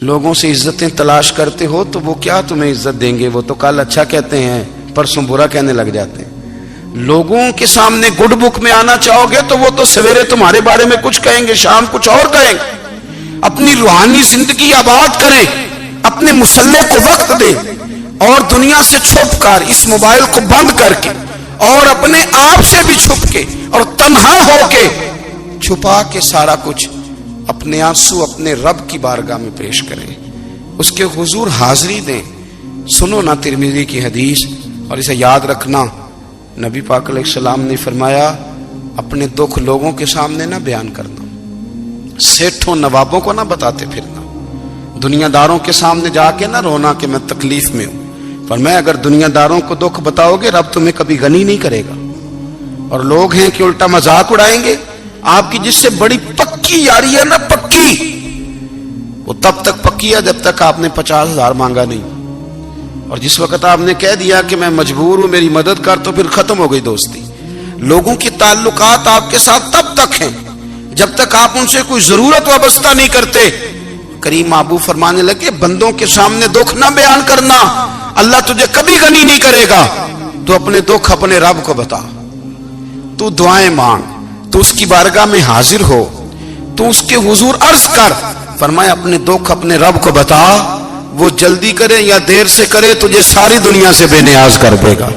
لوگوں سے عزتیں تلاش کرتے ہو تو وہ کیا تمہیں عزت دیں گے؟ وہ تو کل اچھا کہتے ہیں پرسوں برا کہنے لگ جاتے ہیں۔ لوگوں کے سامنے گڈ بک میں آنا چاہو گے تو وہ تو سویرے تمہارے بارے میں کچھ کہیں گے، شام کچھ اور کہیں گے۔ اپنی روحانی زندگی آباد کریں، اپنے مسلح کو وقت دیں، اور دنیا سے چھپ کر اس موبائل کو بند کر کے اور اپنے آپ سے بھی چھپ کے اور تنہا ہو کے چھپا کے سارا کچھ اپنے آنسو اپنے رب کی بارگاہ میں پیش کریں، اس کے حضور حاضری دیں۔ سنو نا ترمذی کی حدیث، اور اسے یاد رکھنا، نبی پاک علیہ السلام نے فرمایا اپنے دکھ لوگوں کے سامنے نہ بیان کرنا، سیٹھوں نوابوں کو نہ بتاتے پھرنا، دنیا داروں کے سامنے جا کے نہ رونا کہ میں تکلیف میں ہوں۔ فرمایا اگر دنیا داروں کو دکھ بتاؤ گے رب تمہیں کبھی غنی نہیں کرے گا۔ اور لوگ ہیں کہ الٹا مذاق اڑائیں گے آپ کی، جس سے بڑی پکی یاری ہے نا، پکی، وہ تب تک پکی ہے جب تک آپ نے 50,000 مانگا نہیں، اور جس وقت آپ نے کہہ دیا کہ میں مجبور ہوں میری مدد کر، تو پھر ختم ہو گئی دوستی۔ لوگوں کی تعلقات آپ کے ساتھ تب تک ہیں جب تک آپ ان سے کوئی ضرورت وابستہ نہیں کرتے۔ کریم محبوب فرمانے لگے بندوں کے سامنے دکھ نہ بیان کرنا، اللہ تجھے کبھی غنی نہیں کرے گا۔ تو اپنے دکھ اپنے رب کو بتا، تو دعائیں مانگ، تو اس کی بارگاہ میں حاضر ہو، تو اس کے حضور عرض کر۔ فرمایا اپنے دکھ اپنے رب کو بتا، وہ جلدی کرے یا دیر سے کرے تجھے ساری دنیا سے بے نیاز کر دے گا،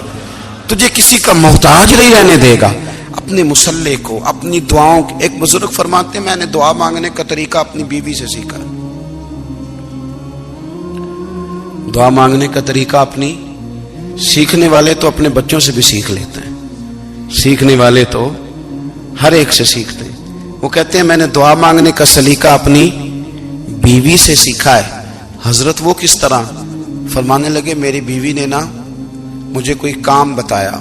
تجھے کسی کا محتاج نہیں رہنے دے گا۔ اپنے مسلح کو، اپنی دعاؤں، ایک بزرگ فرماتے ہیں میں نے دعا مانگنے کا طریقہ اپنی بیوی سے سیکھا، دعا مانگنے کا طریقہ اپنی، سیکھنے والے تو اپنے بچوں سے بھی سیکھ لیتے ہیں، سیکھنے والے تو ہر ایک سے سیکھتے ہیں۔ وہ کہتے ہیں میں نے دعا مانگنے کا سلیقہ اپنی بیوی سے سیکھا ہے۔ حضرت وہ کس طرح؟ فرمانے لگے میری بیوی نے نا مجھے کوئی کام بتایا،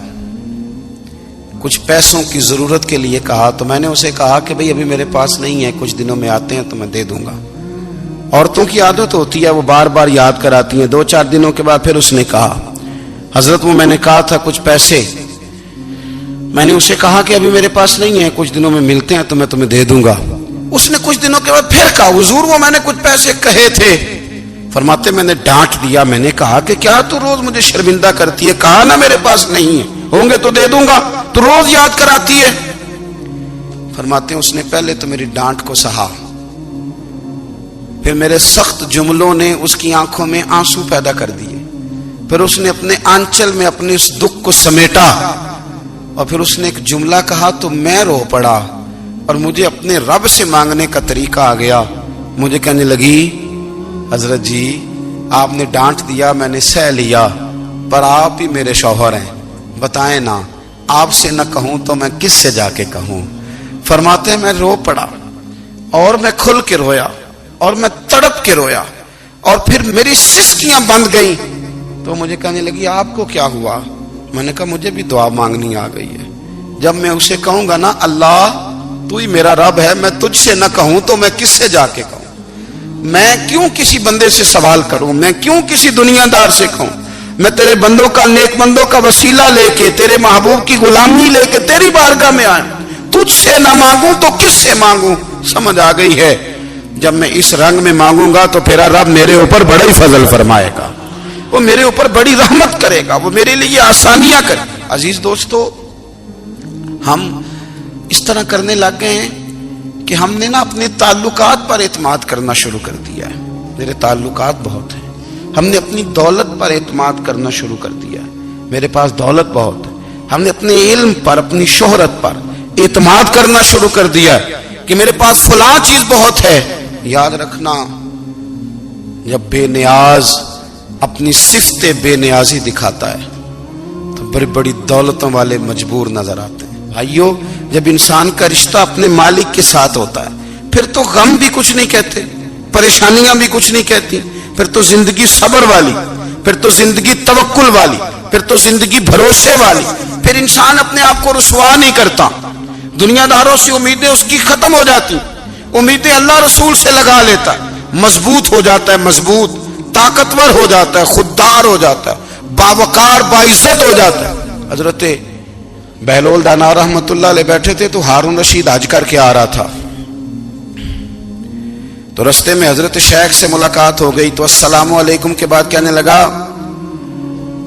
کچھ پیسوں کی ضرورت کے لیے کہا، تو میں نے اسے کہا کہ بھئی ابھی میرے پاس نہیں ہے، کچھ دنوں میں آتے ہیں تو میں دے دوں گا۔ عورتوں کی عادت ہوتی ہے وہ بار بار یاد کراتی ہیں، 2-4 دنوں کے بعد پھر اس نے کہا حضرت وہ میں نے کہا تھا کچھ پیسے، میں نے اسے کہا کہ ابھی میرے پاس نہیں ہے، کچھ دنوں میں ملتے ہیں تو میں تمہیں دے دوں گا۔ اس نے کچھ دنوں کے بعد پھر کہا حضور وہ میں نے کچھ پیسے کہے تھے۔ فرماتے میں نے ڈانٹ دیا، میں نے کہا کہ کیا تو روز مجھے شرمندہ کرتی ہے، کہا نا میرے پاس نہیں ہے، ہوں گے تو دے دوں گا، تو روز یاد کراتی ہے۔ فرماتے ہیں اس نے پہلے تو میری ڈانٹ کو سہا، پھر میرے سخت جملوں نے اس کی آنکھوں میں آنسو پیدا کر دیے، پھر اس نے اپنے آنچل میں اپنے اس دکھ کو سمیٹا، اور پھر اس نے ایک جملہ کہا تو میں رو پڑا، اور مجھے اپنے رب سے مانگنے کا طریقہ آ گیا۔ مجھے کہنے لگی حضرت جی آپ نے ڈانٹ دیا میں نے سہ لیا، پر آپ ہی میرے شوہر ہیں، بتائیں نا آپ سے نہ کہوں تو میں کس سے جا کے کہوں۔ فرماتے ہیں میں رو پڑا، اور میں کھل کے رویا، اور میں تڑپ کے رویا، اور پھر میری سسکیاں بند گئیں۔ تو مجھے کہنے لگی آپ کو کیا ہوا؟ میں نے کہا مجھے بھی دعا مانگنی آ گئی ہے، جب میں اسے کہوں گا نا اللہ تو ہی میرا رب ہے، میں تجھ سے نہ کہوں تو میں کس سے جا کے کہوں؟ میں کیوں کسی بندے سے سوال کروں؟ میں کیوں کسی دنیا دار سے کہوں؟ میں تیرے بندوں کا، نیک بندوں کا وسیلہ لے کے، تیرے محبوب کی غلامی لے کے تیری بارگاہ میں آئیں، تجھ سے نہ مانگوں تو کس سے مانگوں؟ سمجھ آ گئی ہے جب میں اس رنگ میں مانگوں گا تو پھر رب میرے اوپر بڑا ہی فضل فرمائے گا، وہ میرے اوپر بڑی رحمت کرے گا، وہ میرے لیے آسانیاں کرے گا۔ عزیز دوستو ہم اس طرح کرنے لگ گئے ہیں کہ ہم نے نا اپنے تعلقات پر اعتماد کرنا شروع کر دیا ہے۔ میرے تعلقات بہت ہیں، ہم نے اپنی دولت پر اعتماد کرنا شروع کر دیا ہے، میرے پاس دولت بہت ہے۔ ہم نے اپنے علم پر، اپنی شہرت پر اعتماد کرنا شروع کر دیا ہے کہ میرے پاس فلاں چیز بہت ہے۔ یاد رکھنا جب بے نیاز اپنی صفت بے نیازی دکھاتا ہے تو بڑی بڑی دولتوں والے مجبور نظر آتے ہیں۔ بھائیو جب انسان کا رشتہ اپنے مالک کے ساتھ ہوتا ہے پھر تو غم بھی کچھ نہیں کہتے، پریشانیاں بھی کچھ نہیں کہتی، پھر تو زندگی صبر والی، پھر تو زندگی توکل والی، پھر تو زندگی بھروسے والی، پھر انسان اپنے آپ کو رسوا نہیں کرتا، دنیا داروں سے امیدیں اس کی ختم ہو جاتی، امیدیں اللہ رسول سے لگا لیتا ہے، مضبوط ہو جاتا ہے، مضبوط، طاقتور ہو جاتا ہے، خوددار ہو جاتا ہے، باوقار باعزت ہو جاتا ہے۔ حضرت بہلول دانا رحمت اللہ علیہ بیٹھے تھے تو ہارون رشید حج کر کے آ رہا تھا، تو رستے میں حضرت شیخ سے ملاقات ہو گئی تو السلام علیکم کے بعد کہنے لگا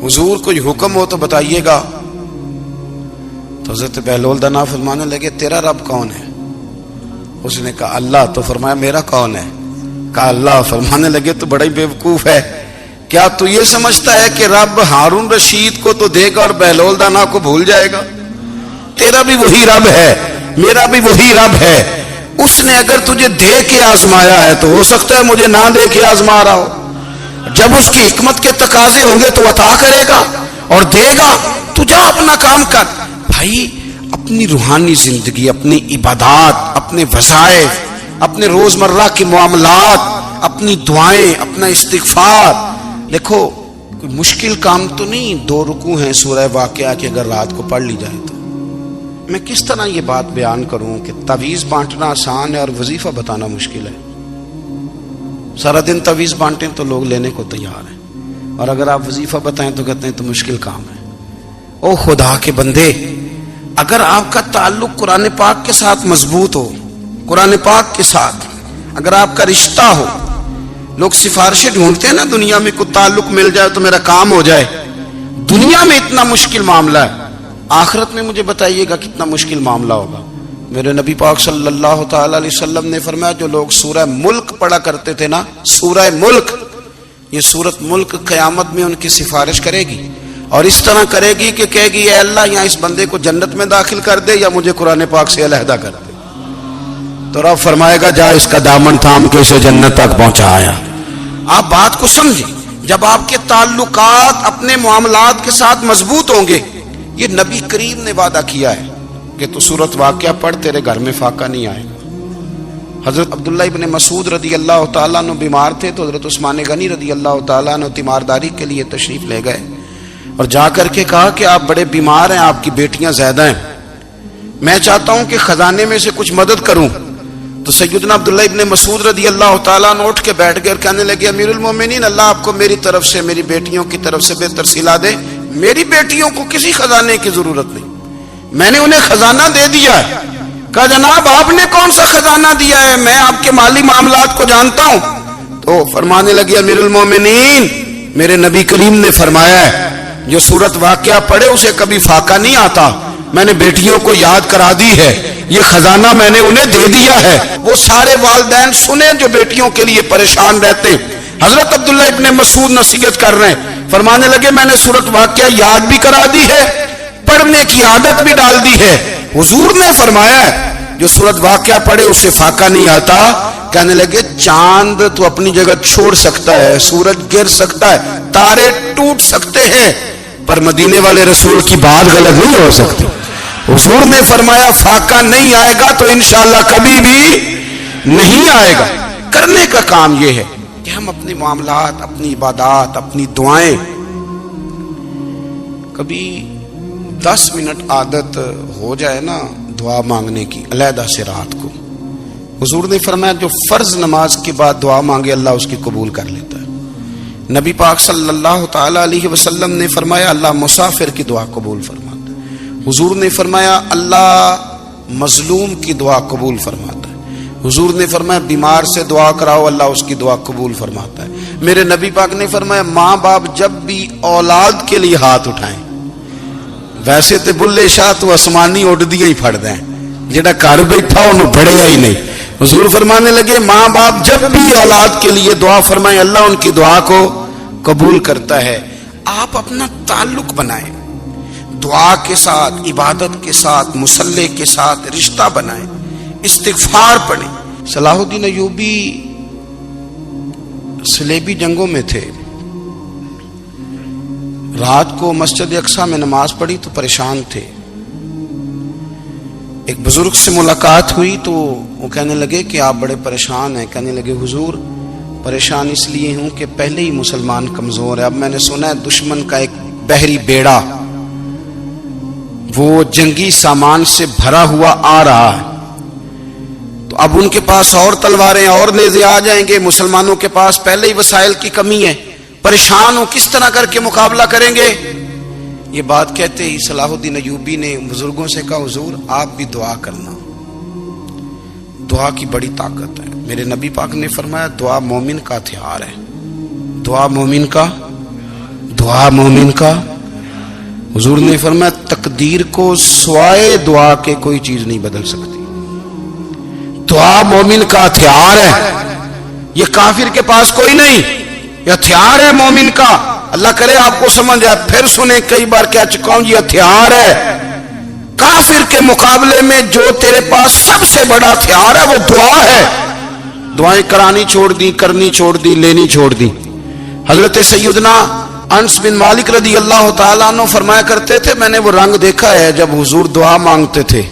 حضور کوئی حکم ہو تو بتائیے گا. تو حضرت بہلول دنا فرمانے لگے تیرا رب کون ہے؟ اس نے کہا اللہ. تو فرمایا میرا کون ہے؟ کہا اللہ. فرمانے لگے تو بڑا ہی بیوقوف ہے، کیا تو یہ سمجھتا ہے کہ رب ہارون رشید کو تو دے گا اور بہلول دانا کو بھول جائے گا؟ تیرا بھی وہی رب ہے، میرا بھی وہی رب ہے. اس نے اگر تجھے دے کے آزمایا ہے تو ہو سکتا ہے مجھے نہ دے کے آزما رہا ہو. جب اس کی حکمت کے تقاضے ہوں گے تو عطا کرے گا اور دے گا. تو جا اپنا کام کر. بھائی اپنی روحانی زندگی، اپنی عبادات، اپنے وظائف، اپنے روزمرہ کے معاملات، اپنی دعائیں، اپنا استغفار. دیکھو کوئی مشکل کام تو نہیں 2 رکوع ہیں سورہ واقعہ کہ اگر رات کو پڑھ لی جائے تو. میں کس طرح یہ بات بیان کروں کہ تعویذ بانٹنا آسان ہے اور وظیفہ بتانا مشکل ہے. سارا دن تعویذ بانٹیں تو لوگ لینے کو تیار ہیں، اور اگر آپ وظیفہ بتائیں تو کہتے ہیں تو مشکل کام ہے. او خدا کے بندے، اگر آپ کا تعلق قرآن پاک کے ساتھ مضبوط ہو، قرآن پاک کے ساتھ اگر آپ کا رشتہ ہو، لوگ سفارشیں ڈھونڈتے ہیں نا دنیا میں کوئی تعلق مل جائے تو میرا کام ہو جائے. دنیا میں اتنا مشکل معاملہ ہے، آخرت میں مجھے بتائیے گا کتنا مشکل معاملہ ہوگا. میرے نبی پاک صلی اللہ تعالی علیہ وسلم نے فرمایا جو لوگ سورہ ملک پڑھا کرتے تھے نا، سورہ ملک، یہ سورت ملک قیامت میں ان کی سفارش کرے گی اور اس طرح کرے گی کہ کہے گی اے اللہ یہاں اس بندے کو جنت میں داخل کر دے یا مجھے قرآن پاک سے علیحدہ کر دے. تو رب فرمائے گا جا اس کا دامن تھام کے اسے جنت تک پہنچایا. آپ بات کو سمجھیں، جب آپ کے تعلقات اپنے معاملات کے ساتھ مضبوط ہوں گے، یہ نبی کریم نے وعدہ کیا ہے کہ تو سورت واقعہ پڑھ تیرے گھر میں فاقہ نہیں آئے گا. حضرت عبداللہ ابن مسعود رضی اللہ تعالیٰ عنہ بیمار تھے تو حضرت عثمان غنی رضی اللہ تعالیٰ عنہ تیمارداری کے لیے تشریف لے گئے اور جا کر کے کہا کہ آپ بڑے بیمار ہیں، آپ کی بیٹیاں زیادہ ہیں، میں چاہتا ہوں کہ خزانے میں سے کچھ مدد کروں. تو سیدنا عبداللہ ابن مسعود رضی اللہ تعالیٰ عنہ اٹھ کے بیٹھ گئے اور کہنے لگے امیر المومنین اللہ آپ کو میری طرف سے میری بیٹیوں کی طرف سے بہتر صلہ دے. میری بیٹیوں کو کسی خزانے کی ضرورت نہیں، میں نے انہیں خزانہ دے دیا ہے. کہا جناب آپ نے کون سا خزانہ دیا ہے، میں آپ کے مالی معاملات کو جانتا ہوں. تو فرمانے لگے امیر المومنین میرے نبی کریم نے فرمایا ہے جو سورت واقعہ پڑھے اسے کبھی فاقہ نہیں آتا. میں نے بیٹیوں کو یاد کرا دی ہے، یہ خزانہ میں نے انہیں دے دیا ہے. وہ سارے والدین سنیں جو بیٹیوں کے لیے پریشان رہتے. حضرت عبداللہ ابن مسعود نصیحت کر رہے ہیں، فرمانے لگے میں نے سورت واقعہ یاد بھی کرا دی ہے، پڑھنے کی عادت بھی ڈال دی ہے. حضور نے فرمایا ہے جو سورت واقعہ پڑھے اسے فاقہ نہیں آتا. کہنے لگے چاند تو اپنی جگہ چھوڑ سکتا ہے، سورج گر سکتا ہے، تارے ٹوٹ سکتے ہیں، پر مدینے والے رسول کی بات غلط نہیں ہو سکتی. حضور نے فرمایا فاقہ نہیں آئے گا تو انشاءاللہ کبھی بھی نہیں آئے گا. کرنے کا کام یہ ہے کہ ہم اپنے معاملات، اپنی عبادات، اپنی دعائیں کبھی 10 منٹ عادت ہو جائے نا دعا مانگنے کی علیحدہ سے رات کو. حضور نے فرمایا جو فرض نماز کے بعد دعا مانگے اللہ اس کی قبول کر لیتا ہے. نبی پاک صلی اللہ تعالی علیہ وسلم نے فرمایا اللہ مسافر کی دعا قبول فرماتا ہے. حضور نے فرمایا اللہ مظلوم کی دعا قبول فرماتا ہے. حضور نے فرمایا بیمار سے دعا کراؤ اللہ اس کی دعا قبول فرماتا ہے. میرے نبی پاک نے فرمایا ماں باپ جب بھی اولاد کے لیے ہاتھ اٹھائیں، ویسے تو بلے شاہ تو آسمانی اڈ دیا ہی پھڑ دیں، جڑا گھر بیٹھا انہوں بڑھیا ہی نہیں. حضور فرمانے لگے ماں باپ جب بھی اولاد کے لیے دعا فرمائیں اللہ ان کی دعا کو قبول کرتا ہے. آپ اپنا تعلق بنائیں دعا کے ساتھ، عبادت کے ساتھ، مصلی کے ساتھ رشتہ بنائیں، استغفار پڑھیں. صلاح الدین ایوبی صلیبی جنگوں میں تھے، رات کو مسجد اقصی میں نماز پڑھی تو پریشان تھے. ایک بزرگ سے ملاقات ہوئی تو وہ کہنے لگے کہ آپ بڑے پریشان ہیں. کہنے لگے حضور پریشان اس لیے ہوں کہ پہلے ہی مسلمان کمزور ہے، اب میں نے سنا ہے دشمن کا ایک بحری بیڑا وہ جنگی سامان سے بھرا ہوا آ رہا ہے، تو اب ان کے پاس اور تلواریں اور نیزے آ جائیں گے، مسلمانوں کے پاس پہلے ہی وسائل کی کمی ہے، پریشان ہو کس طرح کر کے مقابلہ کریں گے. یہ بات کہتے ہی صلاح الدین ایوبی نے بزرگوں سے کہا حضور آپ بھی دعا کرنا. دعا کی بڑی طاقت ہے. میرے نبی پاک نے فرمایا دعا مومن کا ہتھیار ہے. دعا مومن کا حضور نے فرمایا تقدیر کو سوائے دعا کے کوئی چیز نہیں بدل سکتی. دعا مومن کا ہتھیار ہے. یہ کافر کے پاس کوئی نہیں، یہ ہتھیار ہے مومن کا. اللہ کرے آپ کو سمجھ آئے. پھر سنیں، کئی بار کہہ چکا ہوں، یہ ہتھیار ہے. کافر کے مقابلے میں جو تیرے پاس سب سے بڑا ہتھیار ہے وہ دعا ہے. دعائیں کرانی چھوڑ دی، کرنی چھوڑ دی، لینی چھوڑ دی. حضرت سیدنا انس بن مالک رضی اللہ تعالیٰ عنہ فرمایا کرتے تھے میں نے وہ رنگ دیکھا ہے جب حضور دعا مانگتے تھے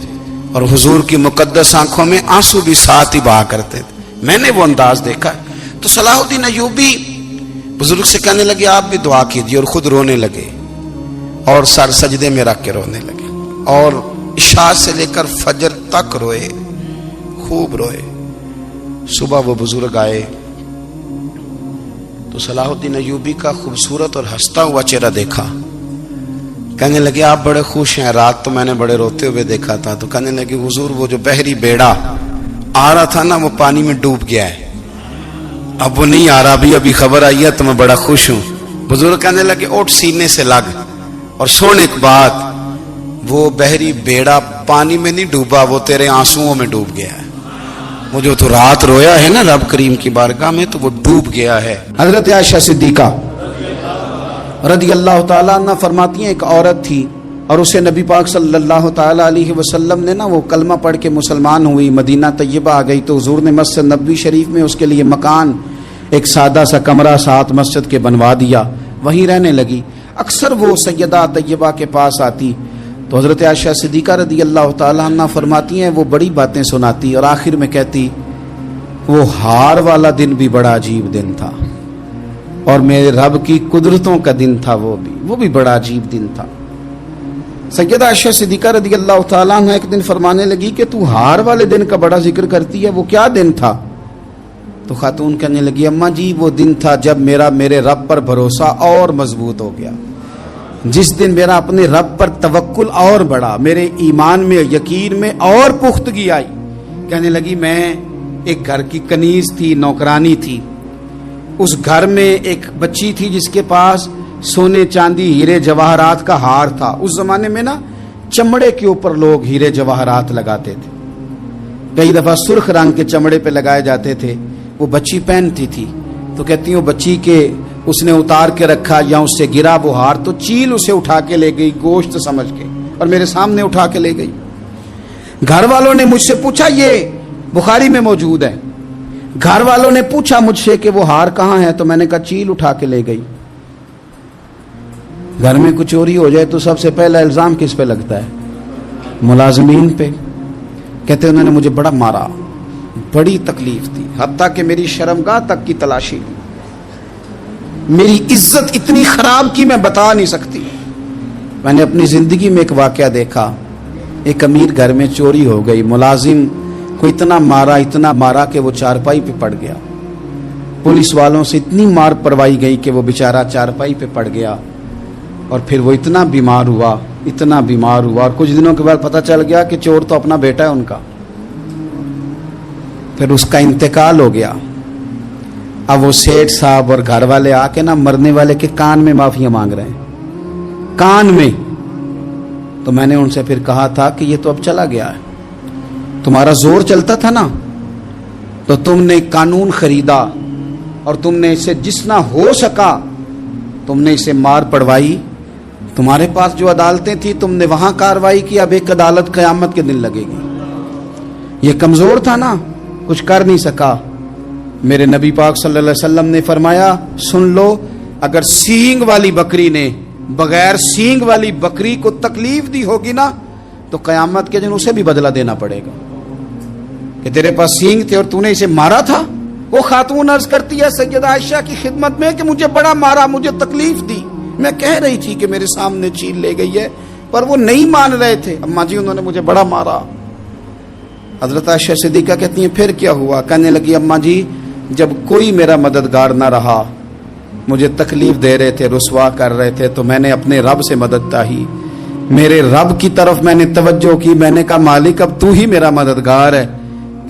اور حضور کی مقدس آنکھوں میں آنسو بھی ساتھ ہی بہا کرتے تھے. میں نے وہ انداز دیکھا ہے. تو صلاح الدین ایوبی بزرگ سے کہنے لگے آپ بھی دعا کیجیے، اور خود رونے لگے اور سر سجدے میں رکھ کے رونے لگے اور عشاء سے لے کر فجر تک روئے، خوب روئے. صبح وہ بزرگ آئے تو صلاح الدین ایوبی کا خوبصورت اور ہنستا ہوا چہرہ دیکھا. کہنے لگے آپ بڑے خوش ہیں، رات تو میں نے بڑے روتے ہوئے دیکھا تھا. تو کہنے لگے حضور وہ جو بحری بیڑا آ رہا تھا نا وہ پانی میں ڈوب گیا ہے، اب وہ نہیں آ رہا. ابھی خبر آئی ہے تو میں بڑا خوش ہوں. بزرگ کہنے لگے اٹھ سینے سے لگ اور سن ایک بات، وہ بحری بیڑا پانی میں نہیں ڈوبا، وہ تیرے آنسوؤں میں ڈوب گیا ہے. وہ جو تو رات رویا ہے نا رب کریم کی بارگاہ میں تو وہ ڈوب گیا ہے. حضرت عائشہ صدیقہ رضی اللہ تعالیٰ عنہ فرماتی ہیں ایک عورت تھی اور اسے نبی پاک صلی اللہ تعالیٰ علیہ وسلم نے نا وہ کلمہ پڑھ کے مسلمان ہوئی، مدینہ طیبہ آ گئی تو حضور نے مسجد نبوی شریف میں اس کے لیے مکان، ایک سادہ سا کمرہ ساتھ مسجد کے بنوا دیا، وہیں رہنے لگی. اکثر وہ سیدہ طیبہ کے پاس آتی تو حضرت عائشہ صدیقہ رضی اللہ تعالیٰ عنہ فرماتی ہیں وہ بڑی باتیں سناتی اور آخر میں کہتی وہ ہار والا دن بھی بڑا عجیب دن تھا اور میرے رب کی قدرتوں کا دن تھا، وہ بھی بڑا عجیب دن تھا. سیدہ عائشہ صدیقہ رضی اللہ تعالیٰ عنہ ایک دن فرمانے لگی کہ تو ہار والے دن کا بڑا ذکر کرتی ہے، وہ کیا دن تھا؟ تو خاتون کہنے لگی اماں جی وہ دن تھا جب میرے رب پر بھروسہ اور مضبوط ہو گیا، جس دن میرا اپنے رب پر توکل اور بڑھا، میرے ایمان میں یقین میں اور پختگی آئی. کہنے لگی میں ایک گھر کی کنیز تھی، نوکرانی تھی، اس گھر میں ایک بچی تھی جس کے پاس سونے چاندی ہیرے جواہرات کا ہار تھا. اس زمانے میں نا چمڑے کے اوپر لوگ ہیرے جواہرات لگاتے تھے، کئی دفعہ سرخ رنگ کے چمڑے پہ لگائے جاتے تھے. وہ بچی پہنتی تھی تو کہتی ہوں بچی کے اس نے اتار کے رکھا یا اس سے گرا وہ ہار تو چیل اسے اٹھا کے لے گئی گوشت سمجھ کے اور میرے سامنے اٹھا کے لے گئی. گھر والوں نے مجھ سے پوچھا، یہ بخاری میں موجود ہے، گھر والوں نے پوچھا مجھ سے کہ وہ ہار کہاں ہے تو میں نے کہا چیل اٹھا کے لے گئی. گھر میں کچھ چوری ہو جائے تو سب سے پہلا الزام کس پہ لگتا ہے؟ ملازمین پہ. کہتے انہوں نے مجھے بڑا مارا، بڑی تکلیف تھی، حتیٰ کہ میری شرمگاہ تک کی تلاشی، میری عزت اتنی خراب کی میں بتا نہیں سکتی. میں نے اپنی زندگی میں ایک واقعہ دیکھا، ایک امیر گھر میں چوری ہو گئی، ملازم کو اتنا مارا کہ وہ چارپائی پہ پڑ گیا. پولیس والوں سے اتنی مار پروائی گئی کہ وہ بیچارہ چارپائی پہ پڑ گیا اور پھر وہ اتنا بیمار ہوا اور کچھ دنوں کے بعد پتہ چل گیا کہ چور تو اپنا بیٹا ہے ان کا. پھر اس کا انتقال ہو گیا. اب وہ سیٹھ صاحب اور گھر والے آ کے نا مرنے والے کے کان میں معافیاں مانگ رہے ہیں، کان میں. تو میں نے ان سے پھر کہا تھا کہ یہ تو اب چلا گیا ہے، تمہارا زور چلتا تھا نا تو تم نے قانون خریدا اور تم نے اسے جتنا ہو سکا تم نے اسے مار پڑوائی. تمہارے پاس جو عدالتیں تھی تم نے وہاں کاروائی کی، اب ایک عدالت قیامت کے دن لگے گی. یہ کمزور تھا نا، کچھ کر نہیں سکا. میرے نبی پاک صلی اللہ علیہ وسلم نے فرمایا سن لو، اگر سینگ والی بکری نے بغیر سینگ والی بکری کو تکلیف دی ہوگی نا تو قیامت کے دن اسے بھی بدلہ دینا پڑے گا کہ تیرے پاس سینگ تھے اور تو نے اسے مارا تھا. وہ خاتون عرض کرتی ہے سیدہ عائشہ کی خدمت میں کہ مجھے بڑا مارا، مجھے تکلیف دی. میں کہہ رہی تھی کہ میرے سامنے چیل لے گئی ہے پر وہ نہیں مان رہے تھے. اماں جی انہوں نے مجھے بڑا مارا. حضرت عائشہ صدیقہ کہتی ہیں پھر کیا ہوا؟ کہنے لگی اماں جی جب کوئی میرا مددگار نہ رہا، مجھے تکلیف دے رہے تھے، رسوا کر رہے تھے، تو میں نے اپنے رب سے مدد چاہی، میرے رب کی طرف میں نے توجہ کی. میں نے کہا مالک اب تو ہی میرا مددگار ہے.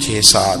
6-7,